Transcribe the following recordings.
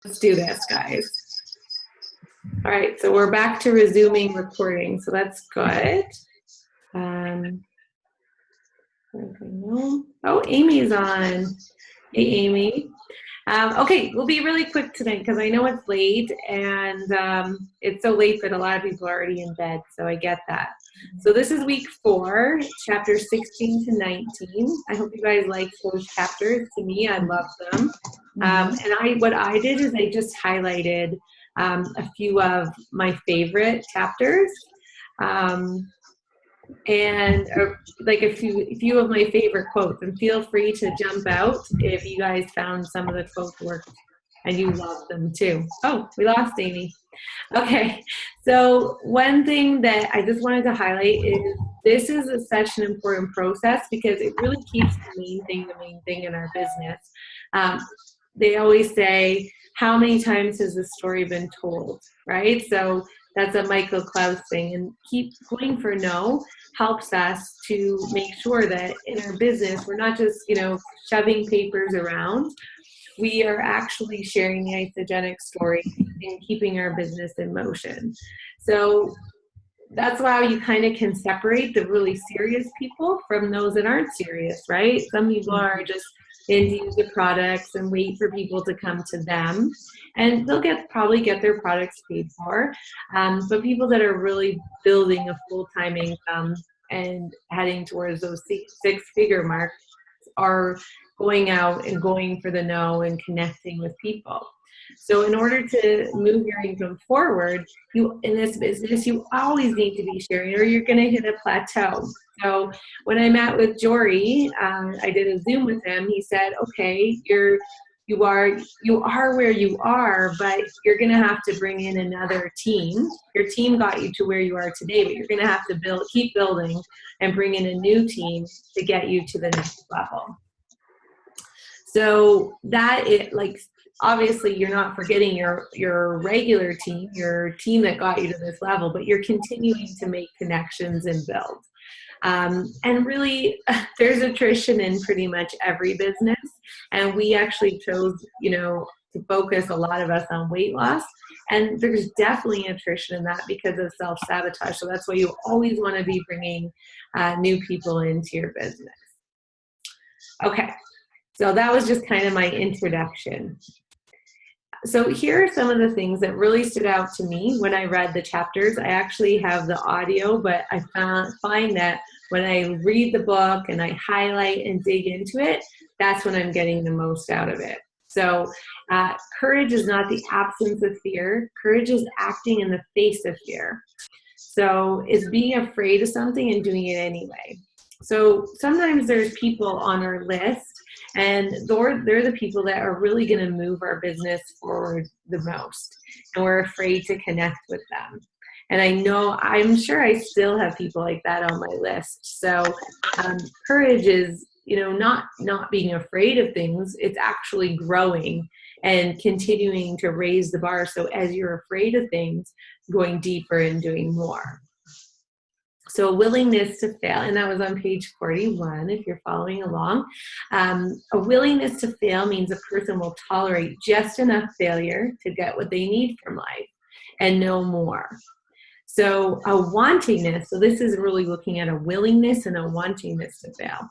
Let's do this, guys. All right, so we're back to resuming recording, so that's good. Oh, Amy's on. Hey, Amy. Okay, we'll be really quick tonight because I know it's late, and it's so late that a lot of people are already in bed, so I get that. So this is week 4, chapters 16 to 19. I hope you guys like those chapters. To me, I love them. And what I did is I just highlighted a few of my favorite chapters. And like a few of my favorite quotes, and feel free to jump out if you guys found some of the quotes worked and you love them too. Oh, we lost Amy. Okay, so one thing that I just wanted to highlight is this is such an important process because it really keeps the main thing in our business. They always say, how many times has the story been told, right? So that's a Michael Klaus thing, and keep going for no helps us to make sure that in our business, we're not just, shoving papers around. We are actually sharing the isogenic story and keeping our business in motion. So that's why you kind of can separate the really serious people from those that aren't serious, right? Some people are just in to use the products and wait for people to come to them, and they'll probably get their products paid for. But people that are really building a full-time income and heading towards those six-figure marks are going out and going for the no and connecting with people. So in order to move your income forward, in this business, you always need to be sharing, or you're going to hit a plateau. So when I met with Jory, I did a Zoom with him. He said, okay, you are where you are, but you're going to have to bring in another team. Your team got you to where you are today, but you're going to have to keep building and bring in a new team to get you to the next level. So that obviously you're not forgetting your regular team, your team that got you to this level, but you're continuing to make connections and build. And really, there's attrition in pretty much every business. And we actually chose, to focus a lot of us on weight loss. And there's definitely attrition in that because of self-sabotage. So that's why you always want to be bringing new people into your business. Okay, so that was just kind of my introduction. So here are some of the things that really stood out to me when I read the chapters. I actually have the audio, but I find that when I read the book and I highlight and dig into it, that's when I'm getting the most out of it. So courage is not the absence of fear. Courage is acting in the face of fear. So it's being afraid of something and doing it anyway. So sometimes there's people on our list, and they're the people that are really going to move our business forward the most. And we're afraid to connect with them. And I'm sure I still have people like that on my list. So courage is, not being afraid of things. It's actually growing and continuing to raise the bar. So as you're afraid of things, going deeper and doing more. So a willingness to fail, and that was on page 41 if you're following along. A willingness to fail means a person will tolerate just enough failure to get what they need from life and no more. So a wantingness, so this is really looking at a willingness and a wantingness to fail.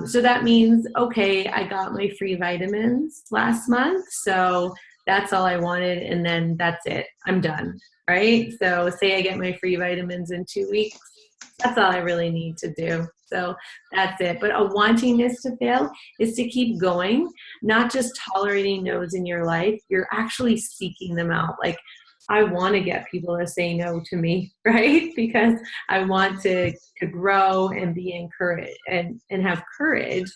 So that means, okay, I got my free vitamins last month, so that's all I wanted, and then that's it. I'm done, right? So say I get my free vitamins in 2 weeks, that's all I really need to do. So that's it. But a wantingness to fail is to keep going, not just tolerating no's in your life. You're actually seeking them out. Like, I want to get people to say no to me, right? Because I want to grow and be encouraged and have courage.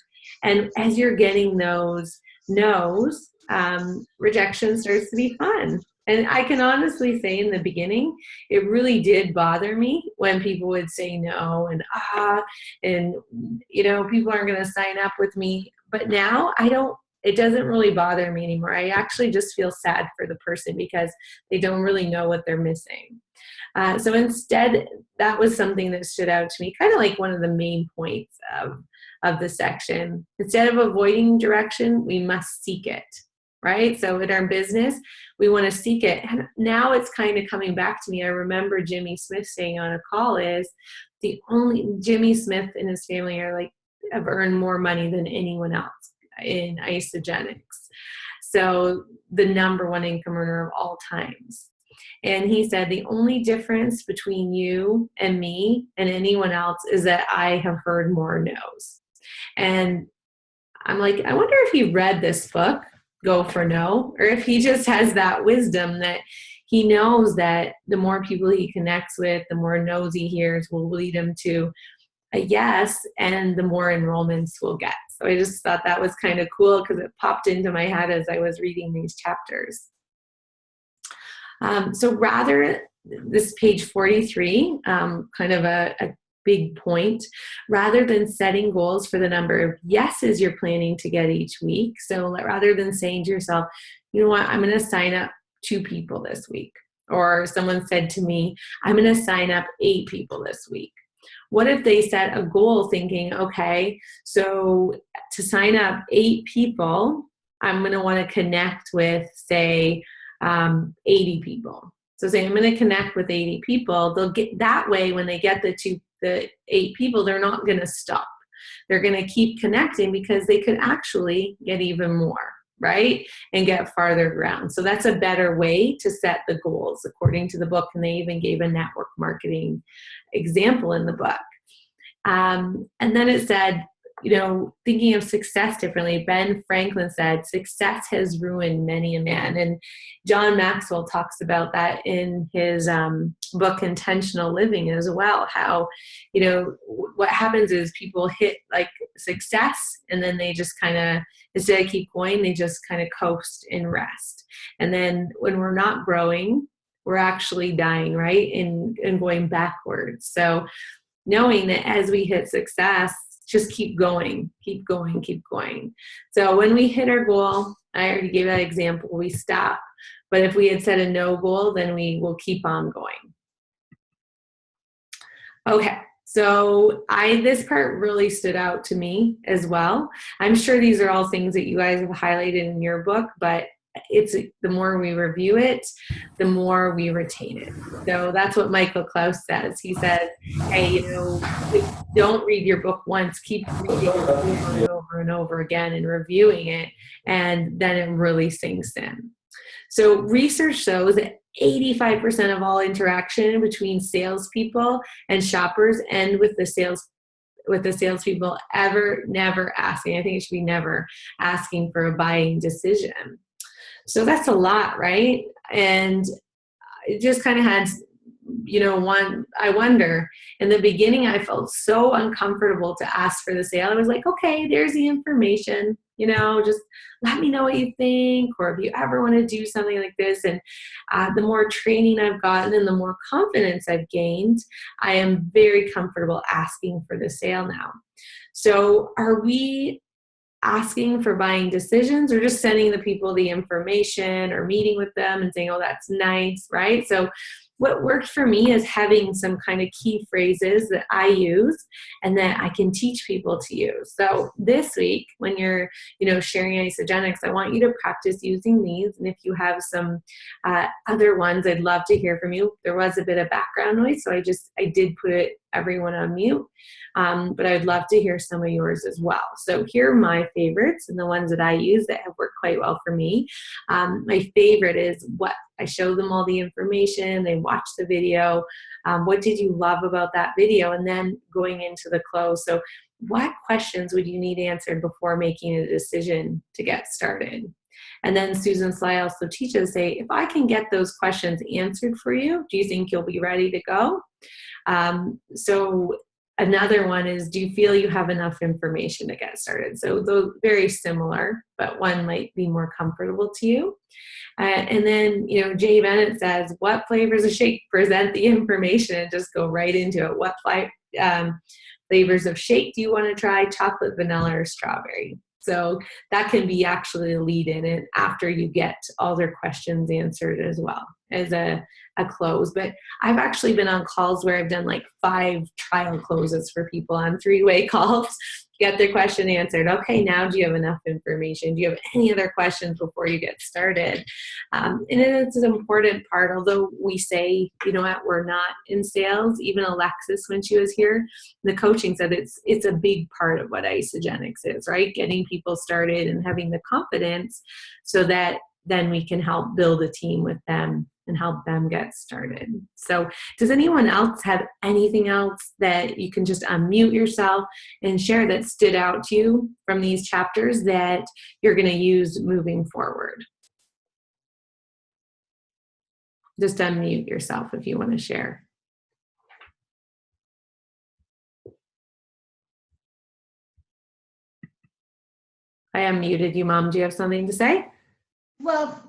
And as you're getting those no's, rejection starts to be fun. And I can honestly say in the beginning, it really did bother me when people would say no and people aren't going to sign up with me. But now it doesn't really bother me anymore. I actually just feel sad for the person because they don't really know what they're missing. So instead, that was something that stood out to me, kind of like one of the main points of the section. Instead of avoiding direction, we must seek it. right? So in our business, we want to seek it. And now it's kind of coming back to me. I remember Jimmy Smith saying on a call is Jimmy Smith and his family are like, have earned more money than anyone else in isogenics. So the number one income earner of all times. And he said, the only difference between you and me and anyone else is that I have heard more no's. And I'm like, I wonder if he read this book, Go for No, or if he just has that wisdom that he knows that the more people he connects with, the more no's he hears will lead him to a yes, and the more enrollments we'll get. So I just thought that was kind of cool because it popped into my head as I was reading these chapters. So this page 43, kind of a big point, rather than setting goals for the number of yeses you're planning to get each week. So rather than saying to yourself, you know what, I'm going to sign up 2 people this week. Or someone said to me, I'm going to sign up 8 people this week. What if they set a goal thinking, okay, so to sign up 8 people, I'm going to want to connect with, say, 80 people. So say I'm going to connect with 80 people. They'll get that way when they get the 8 people, they're not going to stop. They're going to keep connecting because they could actually get even more, right? And get farther around. So that's a better way to set the goals according to the book. And they even gave a network marketing example in the book. And then it said, thinking of success differently, Ben Franklin said, success has ruined many a man. And John Maxwell talks about that in his book, Intentional Living, as well. How, what happens is people hit like success and then they just kind of, instead of keep going, they just kind of coast and rest. And then when we're not growing, we're actually dying, right? And going backwards. So knowing that as we hit success, just keep going, keep going, keep going. So when we hit our goal, I already gave that example, we stop. But if we had set a no goal, then we will keep on going. Okay, so this part really stood out to me as well. I'm sure these are all things that you guys have highlighted in your book, but the more we review it, the more we retain it. So that's what Michael Klaus says. He says, hey, don't read your book once, keep reading it over and over and over again and reviewing it, and then it really sinks in. So research shows that 85% of all interaction between salespeople and shoppers end with the salespeople never asking. I think it should be never asking for a buying decision. So that's a lot, right? And it just kind of had, I wonder, in the beginning, I felt so uncomfortable to ask for the sale. I was like, okay, there's the information, just let me know what you think, or if you ever want to do something like this. And the more training I've gotten and the more confidence I've gained, I am very comfortable asking for the sale now. So are we asking for buying decisions or just sending the people the information or meeting with them and saying, oh, that's nice, right? So what worked for me is having some kind of key phrases that I use and that I can teach people to use. So this week, when you're, sharing isogenics, I want you to practice using these. And if you have some other ones, I'd love to hear from you. There was a bit of background noise, so I did put everyone on mute. But I'd love to hear some of yours as well. So here are my favorites and the ones that I use that have worked quite well for me. My favorite is I show them all the information, they watch the video. What did you love about that video? And then going into the close. So what questions would you need answered before making a decision to get started? And then Susan Sly also teaches, say, if I can get those questions answered for you, do you think you'll be ready to go? So another one is, do you feel you have enough information to get started? So those very similar, but one might be more comfortable to you. And then, Jay Bennett says, what flavors of shake? Present the information and just go right into it. What flavors of shake do you want to try? Chocolate, vanilla, or strawberry? So that can be actually a lead in it after you get all their questions answered as well. as a close. But I've actually been on calls where I've done like 5 trial closes for people on 3-way calls, get their question answered. Okay, now do you have enough information? Do you have any other questions before you get started? And it's an important part, although we say, you know what, we're not in sales. Even Alexis, when she was here, the coaching said it's a big part of what Isogenics is, right? Getting people started and having the confidence so that then we can help build a team with them and help them get started. So does anyone else have anything else that you can just unmute yourself and share that stood out to you from these chapters that you're going to use moving forward? Just unmute yourself if you want to share. I unmuted you, Mom. Do you have something to say? Well,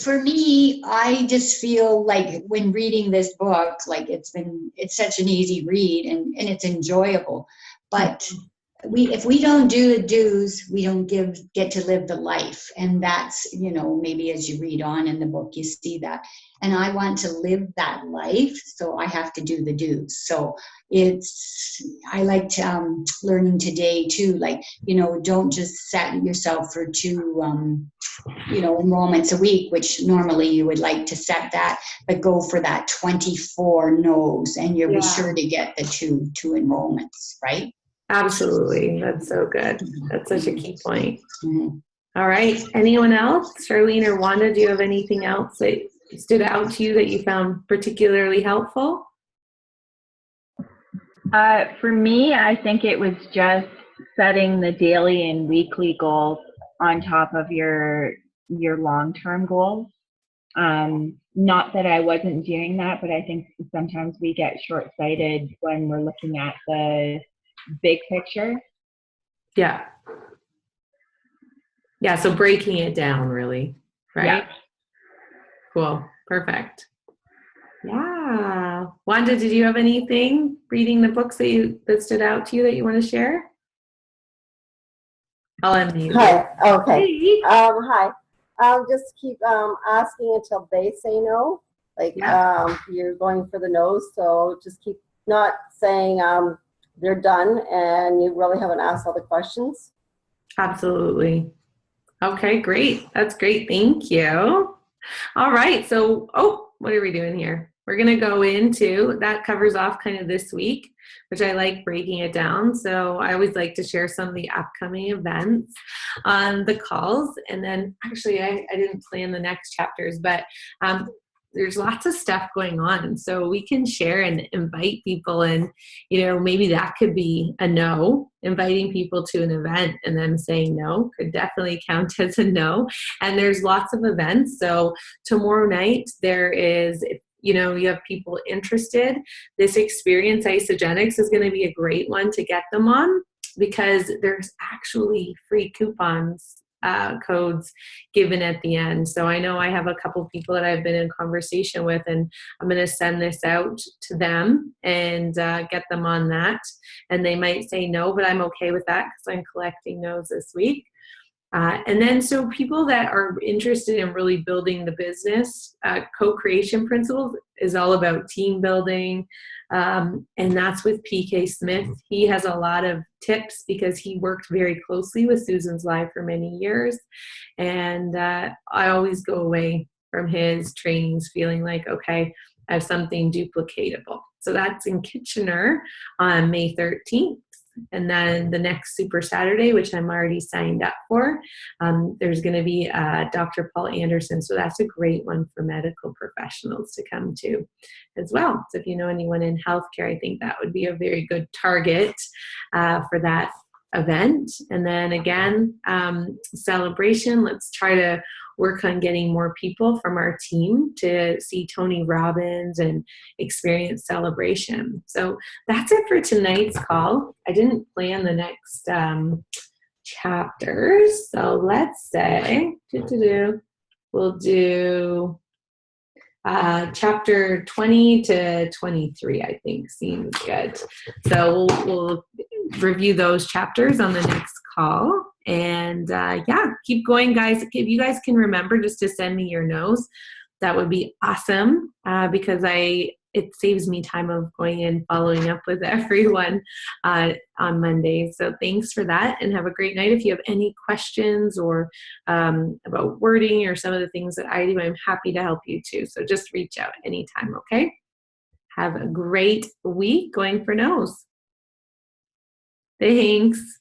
for me, I just feel like when reading this book, like it's such an easy read and it's enjoyable. But if we don't do the do's, we don't get to live the life. And that's, maybe as you read on in the book, you see that. And I want to live that life, so I have to do the do's. So I liked learning today too, like, don't just set yourself for 2, enrollments a week, which normally you would like to set that, but go for that 24 no's, and you'll be sure to get the two enrollments, right? Absolutely. That's so good. That's such a key point. Mm-hmm. All right. Anyone else? Charlene or Wanda, do you have anything else that stood out to you that you found particularly helpful? For me, I think it was just setting the daily and weekly goals on top of your long-term goals. Not that I wasn't doing that, but I think sometimes we get short-sighted when we're looking at the big picture. Yeah. Yeah, so breaking it down, really, right? Yeah. Cool. Perfect. Yeah. Wanda, did you have anything reading the books that stood out to you that you want to share? I'll unmute. Hi. Okay. Hey. Hi. Just keep asking until they say no. Like, you're going for the no's, so just keep not saying they're done and you really haven't asked all the questions. Absolutely. Okay, great. That's great. Thank you. All right. So, what are we doing here? We're going to go into, that covers off kind of this week, which I like breaking it down. So I always like to share some of the upcoming events on the calls. And then actually I didn't plan the next chapters, but there's lots of stuff going on. So we can share and invite people, and, maybe that could be a no. Inviting people to an event and then saying no could definitely count as a no. And there's lots of events. So tomorrow night there is, you have people interested. This Experience Isogenics is going to be a great one to get them on, because there's actually free coupons codes given at the end. So I know I have a couple people that I've been in conversation with, and I'm going to send this out to them and get them on that. And they might say no, but I'm okay with that because I'm collecting those this week. And then, so people that are interested in really building the business, co-creation principles is all about team building. And that's with PK Smith. He has a lot of tips because he worked very closely with Susan's Live for many years. And I always go away from his trainings feeling like, okay, I have something duplicatable. So that's in Kitchener on May 13th. And then the next Super Saturday, which I'm already signed up for, there's going to be Dr. Paul Anderson. So that's a great one for medical professionals to come to as well. So if you know anyone in healthcare, I think that would be a very good target for that event. And then again, celebration. Let's try to work on getting more people from our team to see Tony Robbins and experience celebration. So that's it for tonight's call. I didn't plan the next chapters. So let's say we'll do chapter 20 to 23, I think seems good. So we'll review those chapters on the next call. And keep going, guys. If you guys can remember just to send me your no's, that would be awesome, because it saves me time of going and following up with everyone on Monday. So thanks for that, and have a great night. If you have any questions or about wording or some of the things that I do, I'm happy to help you too. So just reach out anytime, okay? Have a great week going for nose. Thanks.